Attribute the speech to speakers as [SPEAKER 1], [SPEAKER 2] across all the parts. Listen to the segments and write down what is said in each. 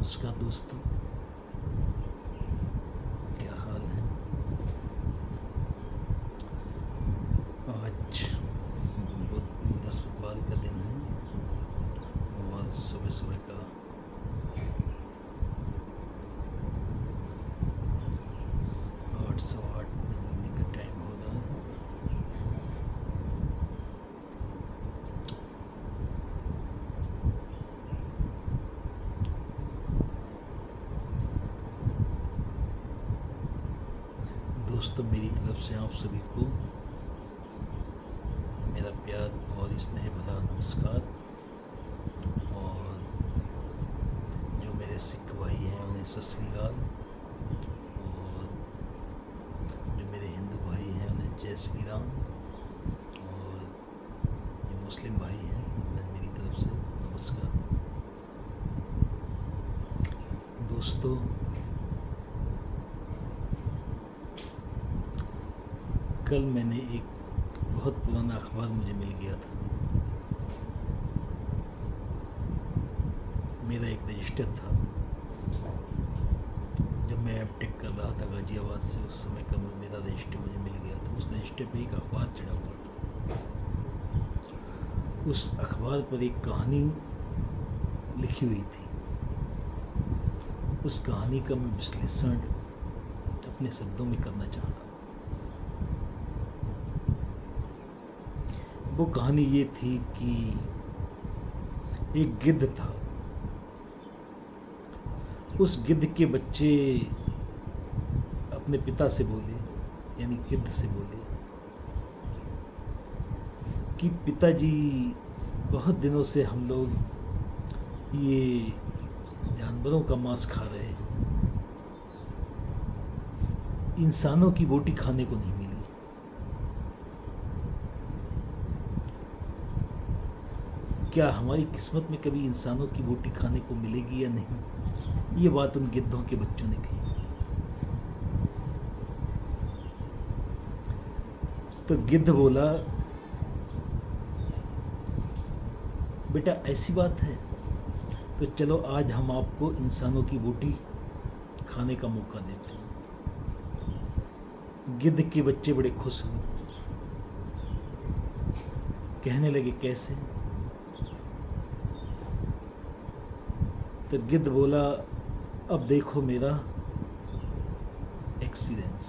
[SPEAKER 1] नमस्कार दोस्तों, क्या हाल है। आज बृहस्पतिवार का दिन है और सुबह सुबह का 8:15 बजने का टाइम हो रहा है। दोस्तों, मेरी तरफ से आप सभी को मेरा प्यार और स्नेह भरा नमस्कार। और जो मेरे सिख भाई हैं उन्हें सत श्री अकाल, और जो मेरे हिंदू भाई हैं उन्हें जय श्री राम, और जो मुस्लिम भाई हैं उन्हें मेरी तरफ से नमस्कार। दोस्तों, कल मैंने एक बहुत पुराना अखबार मुझे मिल गया था। मेरा एक रजिस्टर था। जब मैं एमटेक कर रहा था गाजियाबाद से, उस समय का मेरा रजिस्टर मुझे मिल गया था। उस रजिस्टर पे एक अखबार चढ़ा हुआ था। उस अखबार पर एक कहानी लिखी हुई थी। उस कहानी का मैं विश्लेषण अपने शब्दों में करना चाह रहा हूँ। वो कहानी ये थी कि एक गिद्ध था। उस गिद्ध के बच्चे अपने पिता से बोले, यानी गिद्ध से बोले कि पिताजी, बहुत दिनों से हम लोग ये जानवरों का मांस खा रहे हैं, इंसानों की बोटी खाने को नहीं मिली। क्या हमारी किस्मत में कभी इंसानों की बोटी खाने को मिलेगी या नहीं? ये बात उन गिद्धों के बच्चों ने कही। तो गिद्ध बोला, बेटा ऐसी बात है तो चलो आज हम आपको इंसानों की बोटी खाने का मौका देते हैं। गिद्ध के बच्चे बड़े खुश हुए, कहने लगे कैसे? तो गिद्ध बोला, अब देखो मेरा एक्सपीरियंस।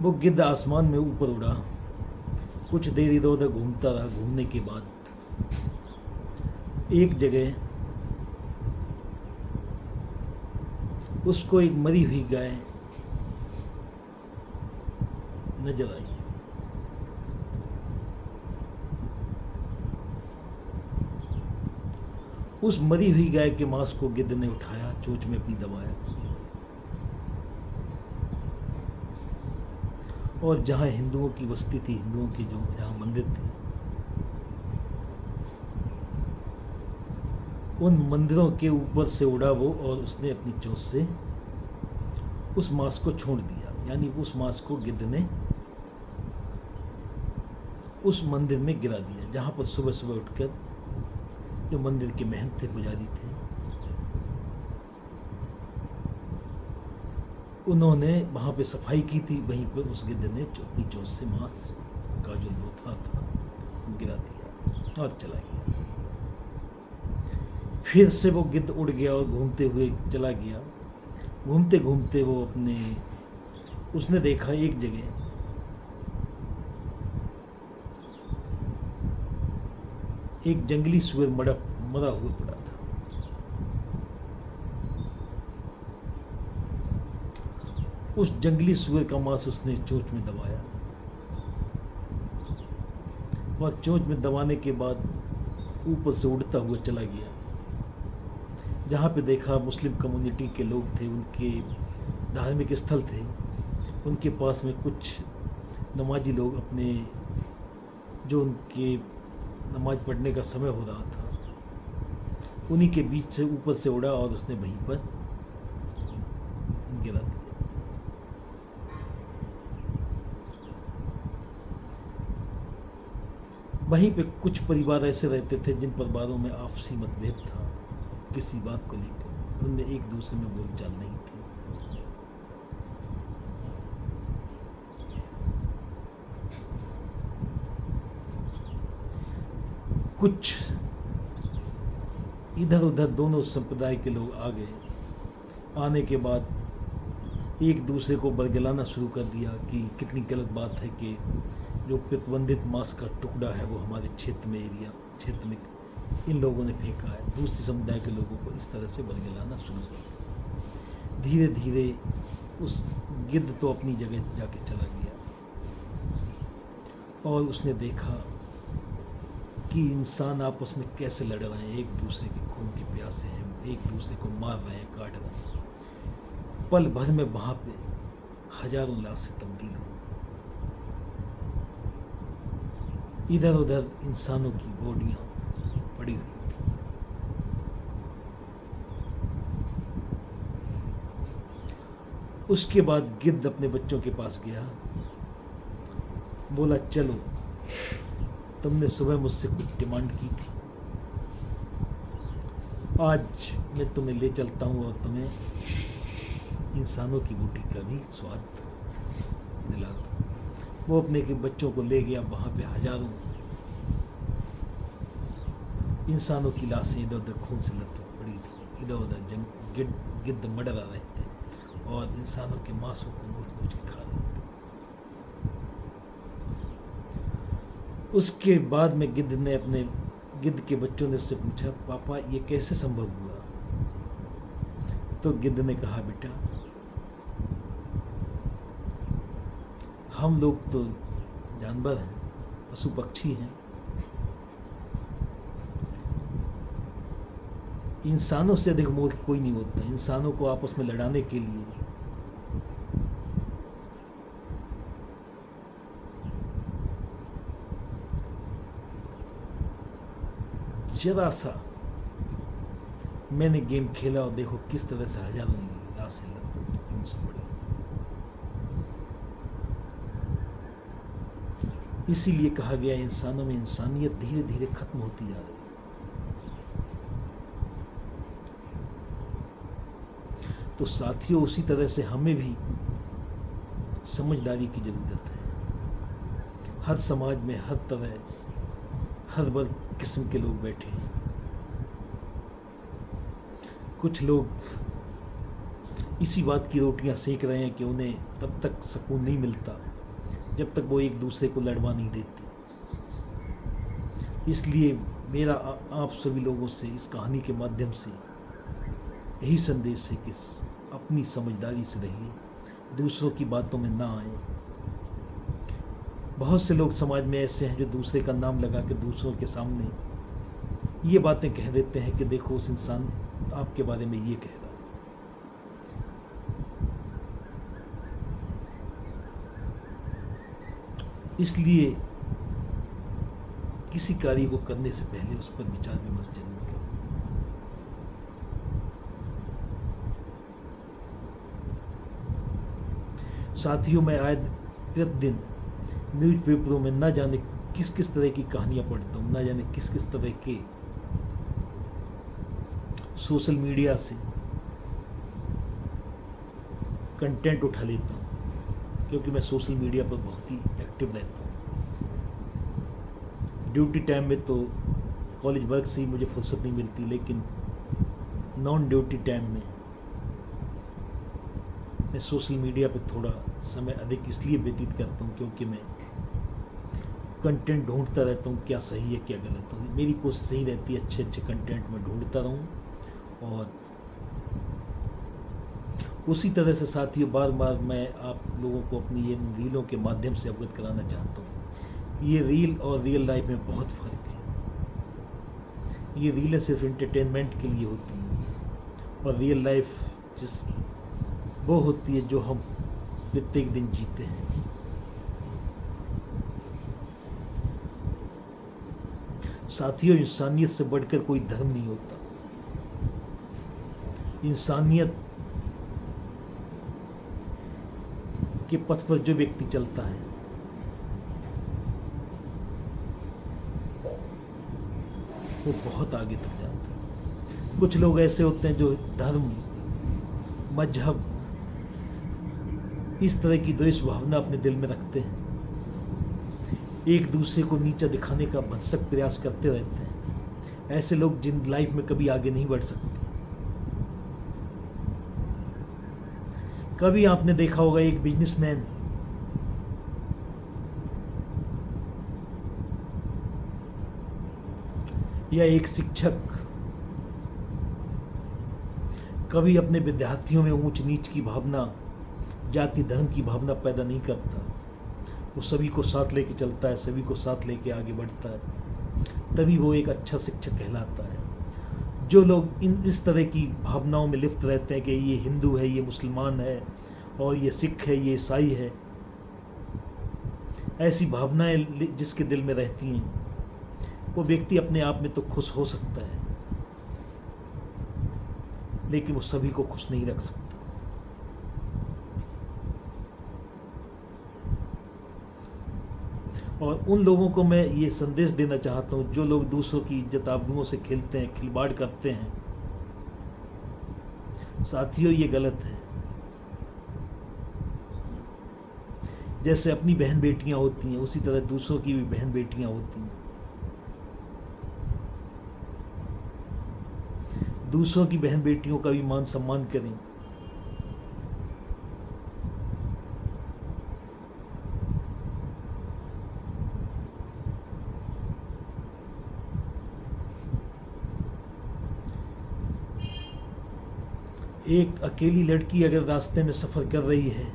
[SPEAKER 1] वो गिद्ध आसमान में ऊपर उड़ा, कुछ देर इधर उधर घूमता रहा। घूमने के बाद एक जगह उसको एक मरी हुई गाय नजर आई। उस मरी हुई गाय के मांस को गिद्ध ने उठाया, चोंच में अपनी दबाया, और जहां हिंदुओं की बस्ती थी, हिंदुओं के जो जहां मंदिर थे, उन मंदिरों के ऊपर से उड़ा वो, और उसने अपनी चोंच से उस मांस को छोड़ दिया। यानी उस मांस को गिद्ध ने उस मंदिर में गिरा दिया, जहां पर सुबह सुबह उठकर जो मंदिर के महंत थे, पुजारी थे, उन्होंने वहाँ पे सफाई की थी। वहीं पर उस गिद्ध ने अपनी चोंच से मांस का जो लोथा था गिरा दिया और चला गया। फिर से वो गिद्ध उड़ गया और घूमते हुए चला गया। घूमते घूमते वो उसने देखा एक जगह एक जंगली सुअर मरा हुआ पड़ा था। उस जंगली सुअर का मांस उसने चोंच में दबाया, और चोंच में दबाने के बाद ऊपर से उड़ता हुआ चला गया। जहाँ पे देखा मुस्लिम कम्युनिटी के लोग थे, उनके धार्मिक स्थल थे, उनके पास में कुछ नमाजी लोग अपने जो उनके नमाज पढ़ने का समय हो रहा था, उन्हीं के बीच से ऊपर से उड़ा और उसने वहीं पर गिरा दिया। वहीं पे कुछ परिवार ऐसे रहते थे जिन परिवारों में आपसी मतभेद था, किसी बात को लेकर उनमें एक दूसरे में बोलचाल नहीं थी। कुछ इधर उधर दोनों संप्रदाय के लोग आ गए। आने के बाद एक दूसरे को बरगलाना शुरू कर दिया कि कितनी गलत बात है कि जो प्रतिबंधित मांस का टुकड़ा है वो हमारे क्षेत्र में इन लोगों ने फेंका है। दूसरे समुदाय के लोगों को इस तरह से बरगलाना शुरू कर। धीरे धीरे उस गिद्ध तो अपनी जगह जाके चला गया और उसने देखा कि इंसान आपस में कैसे लड़ रहे हैं, एक दूसरे के खून के प्यासे हैं, एक दूसरे को मार रहे हैं, काट रहे हैं। पल भर में वहाँ पे हजारों लाशें तब्दील हो, इधर उधर इंसानों की बॉडियाँ पड़ी हुई थी। उसके बाद गिद्ध अपने बच्चों के पास गया, बोला चलो, तुमने सुबह मुझसे कुछ डिमांड की थी, आज मैं तुम्हें ले चलता हूँ और तुम्हें इंसानों की रोटी का भी स्वाद दिलाता हूँ। वो अपने के बच्चों को ले गया। वहाँ पे हजारों इंसानों की लाशें इधर उधर खून से लथपथ पड़ी थी। इधर उधर गिद्ध मडरा रहे थे और इंसानों के मांसों को नोच नोच के खा रहे थे। उसके बाद में गिद्ध के बच्चों ने उससे पूछा, पापा ये कैसे संभव हुआ? तो गिद्ध ने कहा, बेटा हम लोग तो जानवर हैं, पशु पक्षी हैं, इंसानों से अधिक मूर्ख कोई नहीं होता। इंसानों को आपस में लड़ाने के लिए जरा सा मैंने गेम खेला और देखो किस तरह से हजारों लाशें उनसे पड़ी। इसीलिए कहा गया इंसानों में इंसानियत धीरे धीरे खत्म होती जा रही है। तो साथियों, उसी तरह से हमें भी समझदारी की जरूरत है। हर समाज में हर तरह हर वर्ग किस्म के लोग बैठे हैं। कुछ लोग इसी बात की रोटियां सेक रहे हैं कि उन्हें तब तक सुकून नहीं मिलता जब तक वो एक दूसरे को लड़वा नहीं देते। इसलिए मेरा आप सभी लोगों से इस कहानी के माध्यम से यही संदेश है कि अपनी समझदारी से रहिए, दूसरों की बातों में ना आए। बहुत से लोग समाज में ऐसे हैं जो दूसरे का नाम लगा के दूसरों के सामने ये बातें कह देते हैं कि देखो उस इंसान आपके बारे में ये कह रहा है। इसलिए किसी कार्य को करने से पहले उस पर विचार विमर्श जरूर करें। साथियों, मैं आए प्रतिदिन न्यूज़पेपरों में ना जाने किस किस तरह की कहानियां पढ़ता हूँ, ना जाने किस किस तरह के सोशल मीडिया से कंटेंट उठा लेता हूँ, क्योंकि मैं सोशल मीडिया पर बहुत ही एक्टिव रहता हूँ। ड्यूटी टाइम में तो कॉलेज वर्क से ही मुझे फुर्सत नहीं मिलती, लेकिन नॉन ड्यूटी टाइम में मैं सोशल मीडिया पर थोड़ा समय अधिक इसलिए व्यतीत करता हूँ क्योंकि मैं कंटेंट ढूंढता रहता हूँ, क्या सही है क्या गलत है। मेरी कोशिश यही रहती है अच्छे अच्छे कंटेंट में ढूंढता रहूँ। और उसी तरह से साथियों, बार बार मैं आप लोगों को अपनी ये रीलों के माध्यम से अवगत कराना चाहता हूँ। ये रील और रियल लाइफ में बहुत फ़र्क है। ये रीलें सिर्फ एंटरटेनमेंट के लिए होती हैं और रियल लाइफ वो होती है जो हम प्रत्येक दिन जीते हैं। साथियों, इंसानियत से बढ़कर कोई धर्म नहीं होता। इंसानियत के पथ पर जो व्यक्ति चलता है वो बहुत आगे तक जाता है। कुछ लोग ऐसे होते हैं जो धर्म, मजहब, इस तरह की द्वेष भावना अपने दिल में रखते हैं, एक दूसरे को नीचा दिखाने का भरसक प्रयास करते रहते हैं। ऐसे लोग जिन लाइफ में कभी आगे नहीं बढ़ सकते। कभी आपने देखा होगा एक बिजनेसमैन या एक शिक्षक कभी अपने विद्यार्थियों में ऊंच नीच की भावना, जाति धर्म की भावना पैदा नहीं करता। वो सभी को साथ लेके चलता है, सभी को साथ लेके आगे बढ़ता है, तभी वो एक अच्छा शिक्षक कहलाता है। जो लोग इस तरह की भावनाओं में लिप्त रहते हैं कि ये हिंदू है, ये मुसलमान है, और ये सिख है, ये ईसाई है, ऐसी भावनाएं जिसके दिल में रहती हैं, वो व्यक्ति अपने आप में तो खुश हो सकता है, लेकिन वो सभी को खुश नहीं रख सकता। और उन लोगों को मैं ये संदेश देना चाहता हूँ जो लोग दूसरों की इज्जत आबरूओं से खेलते हैं, खिलवाड़ करते हैं। साथियों, ये गलत है। जैसे अपनी बहन बेटियां होती हैं, उसी तरह दूसरों की भी बहन बेटियां होती हैं। दूसरों की बहन बेटियों का भी मान सम्मान करें। एक अकेली लड़की अगर रास्ते में सफ़र कर रही है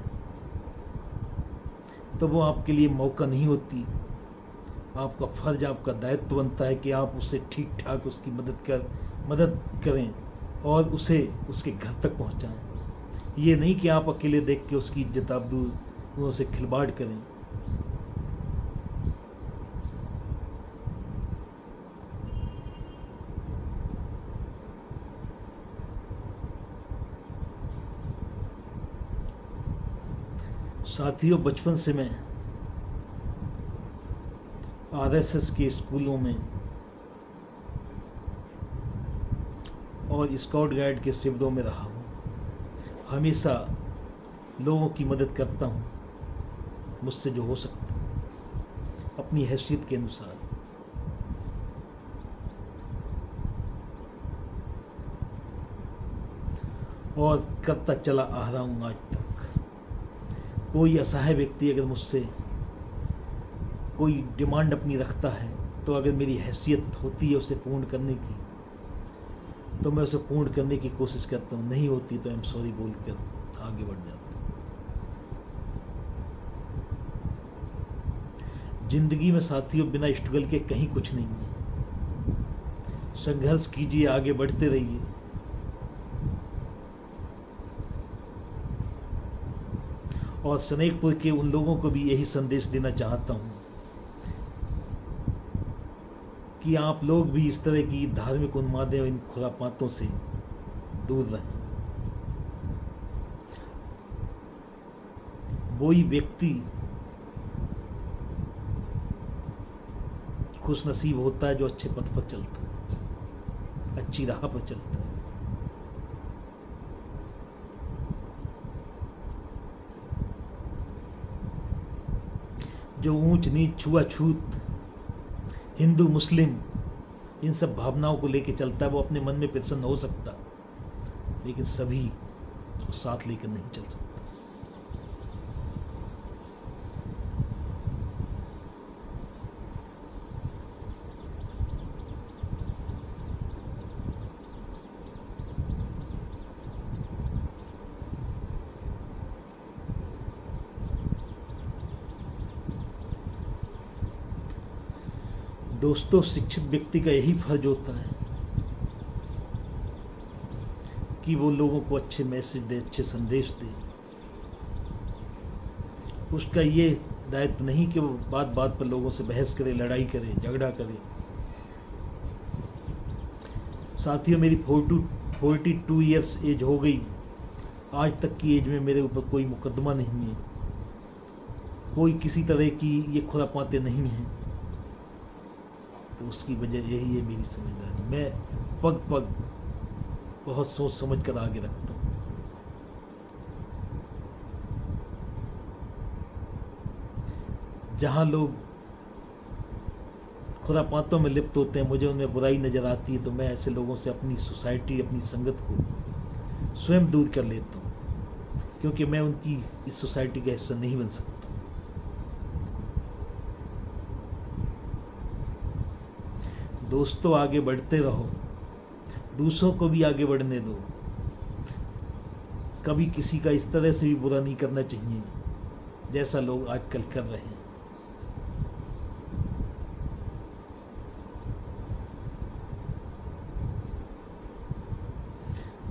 [SPEAKER 1] तो वो आपके लिए मौका नहीं होती। आपका फ़र्ज, आपका दायित्व बनता है कि आप उसे ठीक ठाक उसकी मदद करें और उसे उसके घर तक पहुंचाएं। ये नहीं कि आप अकेले देख के उसकी इज्जत आबरूओं से खिलवाड़ करें। साथियों, बचपन से मैं आरएसएस के स्कूलों में और स्काउट गाइड के शिविरों में रहा हूँ। हमेशा लोगों की मदद करता हूँ, मुझसे जो हो सकता है, अपनी हैसियत के अनुसार। और करता चला आ रहा हूँ आज तक। कोई असहाय व्यक्ति अगर मुझसे कोई डिमांड अपनी रखता है, तो अगर मेरी हैसियत होती है उसे पूर्ण करने की, तो मैं उसे पूर्ण करने की कोशिश करता हूँ। नहीं होती तो आई एम सॉरी बोल कर आगे बढ़ जाता हूँ। जिंदगी में साथियों, बिना स्ट्रगल के कहीं कुछ नहीं है। संघर्ष कीजिए, आगे बढ़ते रहिए। और सनेकपुर के उन लोगों को भी यही संदेश देना चाहता हूँ कि आप लोग भी इस तरह की धार्मिक उन्मादों और इन खुरापातों से दूर रहें। वही व्यक्ति खुशनसीब होता है जो अच्छे पथ पर चलता है, अच्छी राह पर चलता है। जो ऊंच नीच, छुआछूत, हिंदू मुस्लिम, इन सब भावनाओं को लेकर चलता है, वो अपने मन में प्रसन्न हो सकता, लेकिन सभी को साथ लेकर नहीं चल सकता। दोस्तों, शिक्षित व्यक्ति का यही फर्ज होता है कि वो लोगों को अच्छे मैसेज दे, अच्छे संदेश दे। उसका ये दायित्व नहीं कि वो बात बात पर लोगों से बहस करे, लड़ाई करे, झगड़ा करे। साथियों, मेरी 42 ईयर्स एज हो गई। आज तक की एज में मेरे ऊपर कोई मुकदमा नहीं है, कोई किसी तरह की ये खुरापाते नहीं हैं। तो उसकी वजह यही है मेरी समझदारी। मैं पग पग बहुत सोच समझ कर आगे रखता हूँ। जहाँ लोग खुरापातों में लिप्त होते हैं, मुझे उनमें बुराई नज़र आती है, तो मैं ऐसे लोगों से अपनी सोसाइटी, अपनी संगत को स्वयं दूर कर लेता हूँ, क्योंकि मैं उनकी इस सोसाइटी का हिस्सा नहीं बन सकता। दोस्तों, आगे बढ़ते रहो, दूसरों को भी आगे बढ़ने दो। कभी किसी का इस तरह से भी बुरा नहीं करना चाहिए जैसा लोग आजकल कर रहे हैं।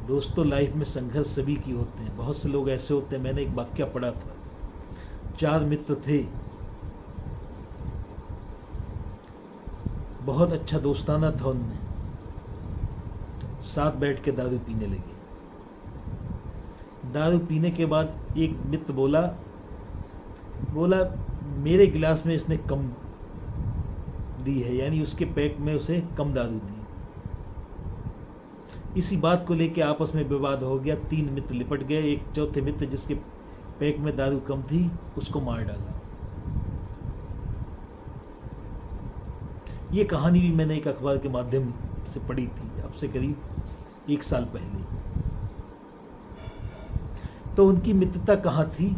[SPEAKER 1] दोस्तों, लाइफ में संघर्ष सभी की होते हैं। बहुत से लोग ऐसे होते हैं, मैंने एक वाक्य पढ़ा था, 4 मित्र थे, बहुत अच्छा दोस्ताना था उनमें, साथ बैठ के दारू पीने लगे। दारू पीने के बाद एक मित्र बोला मेरे गिलास में इसने कम दी है, यानी उसके पैक में उसे कम दारू दी। इसी बात को लेकर आपस में विवाद हो गया, 3 मित्र लिपट गए। एक चौथे मित्र जिसके पैक में दारू कम थी उसको मार डाला। ये कहानी भी मैंने एक अखबार के माध्यम से पढ़ी थी, अब से करीब 1 साल पहले। तो उनकी मित्रता कहाँ थी?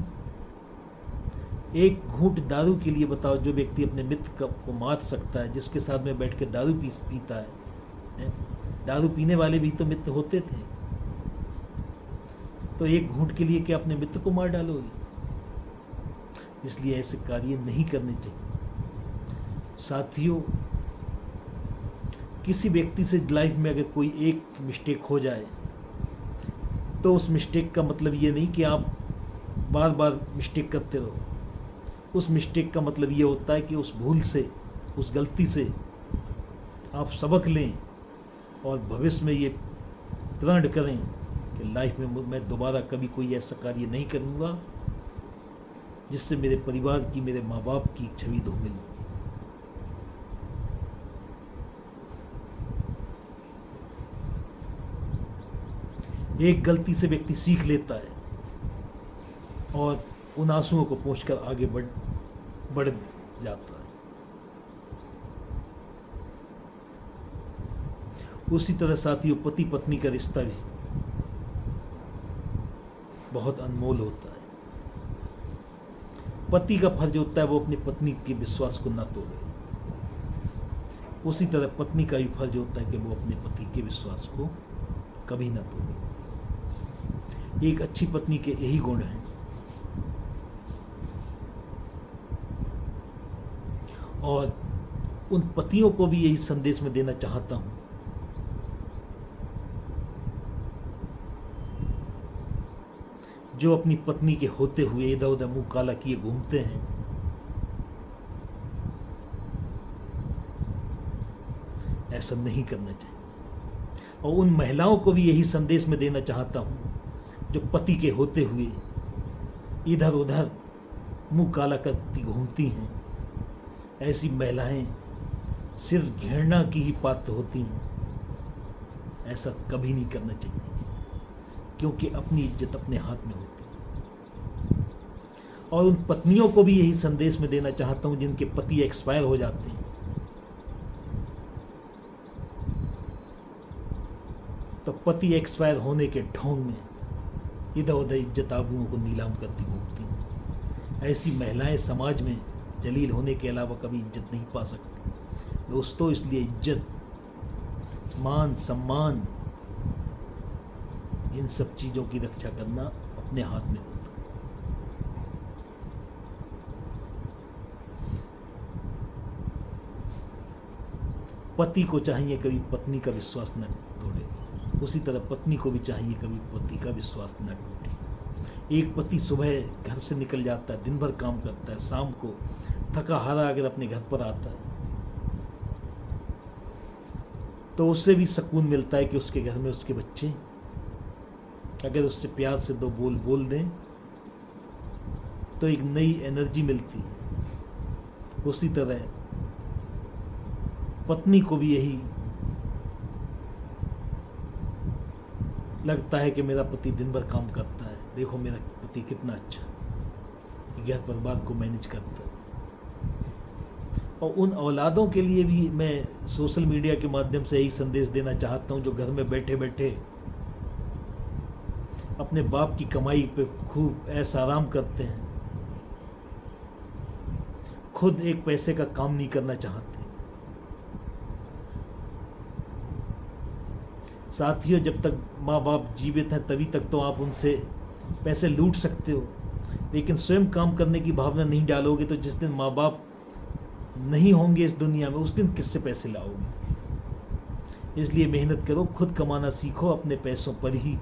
[SPEAKER 1] एक घूंट दारू के लिए बताओ, जो व्यक्ति अपने मित्र को मार सकता है, जिसके साथ में बैठ के दारू पीता है। दारू पीने वाले भी तो मित्र होते थे, तो एक घूंट के लिए क्या अपने मित्र को मार डालोगे? इसलिए ऐसे कार्य नहीं करने चाहिए। साथियों, किसी व्यक्ति से लाइफ में अगर कोई एक मिस्टेक हो जाए, तो उस मिस्टेक का मतलब ये नहीं कि आप बार बार मिस्टेक करते रहो। उस मिस्टेक का मतलब ये होता है कि उस भूल से, उस गलती से आप सबक लें और भविष्य में ये प्रण करें कि लाइफ में मैं दोबारा कभी कोई ऐसा कार्य नहीं करूँगा जिससे मेरे परिवार की, मेरे माँ बाप की छवि धूमिल हो। एक गलती से व्यक्ति सीख लेता है और उन आंसुओं को पोंछकर आगे बढ़ जाता है। उसी तरह साथियों, पति पत्नी का रिश्ता भी बहुत अनमोल होता है। पति का फर्ज होता है वो अपनी पत्नी के विश्वास को न तोड़े। उसी तरह पत्नी का भी फर्ज होता है कि वो अपने पति के विश्वास को कभी न तोड़े। एक अच्छी पत्नी के यही गुण हैं। और उन पतियों को भी यही संदेश में देना चाहता हूं, जो अपनी पत्नी के होते हुए इधर उधर मुंह काला किए घूमते हैं। ऐसा नहीं करना चाहिए। और उन महिलाओं को भी यही संदेश में देना चाहता हूं, जो पति के होते हुए इधर उधर मुंह काला करती घूमती हैं। ऐसी महिलाएं सिर्फ घृणा की ही पात्र होती हैं। ऐसा कभी नहीं करना चाहिए, क्योंकि अपनी इज्जत अपने हाथ में होती है। और उन पत्नियों को भी यही संदेश में देना चाहता हूं, जिनके पति एक्सपायर हो जाते हैं। तो पति एक्सपायर होने के ढोंग में इधर उधर इज्जत आबरूओं को नीलाम करती घूमती हैं। ऐसी महिलाएं समाज में जलील होने के अलावा कभी इज्जत नहीं पा सकती। दोस्तों, इसलिए इज्जत, मान, सम्मान, इन सब चीज़ों की रक्षा करना अपने हाथ में होता है। पति को चाहिए कभी पत्नी का विश्वास न तोड़े, उसी तरह पत्नी को भी चाहिए कभी पति का विश्वास न टूटे। एक पति सुबह घर से निकल जाता है, दिन भर काम करता है, शाम को थका हारा अगर अपने घर पर आता है, तो उससे भी सुकून मिलता है कि उसके घर में उसके बच्चे अगर उससे प्यार से 2 बोल दें तो एक नई एनर्जी मिलती है। उसी तरह पत्नी को भी यही लगता है कि मेरा पति दिन भर काम करता है, देखो मेरा पति कितना अच्छा घर परिवार को मैनेज करता है। और उन औलादों के लिए भी मैं सोशल मीडिया के माध्यम से यही संदेश देना चाहता हूँ जो घर में बैठे बैठे अपने बाप की कमाई पे खूब ऐश आराम करते हैं, खुद एक पैसे का काम नहीं करना चाहते। साथियों, जब तक माँ बाप जीवित हैं तभी तक तो आप उनसे पैसे लूट सकते हो, लेकिन स्वयं काम करने की भावना नहीं डालोगे तो जिस दिन माँ बाप नहीं होंगे इस दुनिया में, उस दिन किससे पैसे लाओगे। इसलिए मेहनत करो, खुद कमाना सीखो, अपने पैसों पर ही,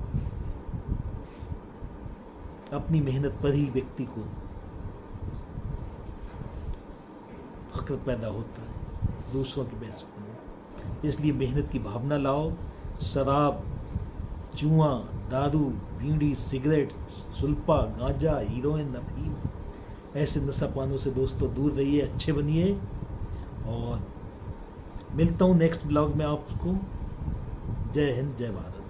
[SPEAKER 1] अपनी मेहनत पर ही व्यक्ति को फक्र पैदा होता है, दूसरों के पैसों पर नहीं। इसलिए मेहनत की भावना लाओ। शराब, जुआ, दारू, बीड़ी, सिगरेट, सुल्फा, गांजा, हीरोइन, अफीम, ऐसे नशा पानों से दोस्तों दूर रहिए, अच्छे बनिए। और मिलता हूँ नेक्स्ट ब्लॉग में आपको। जय हिंद, जय भारत।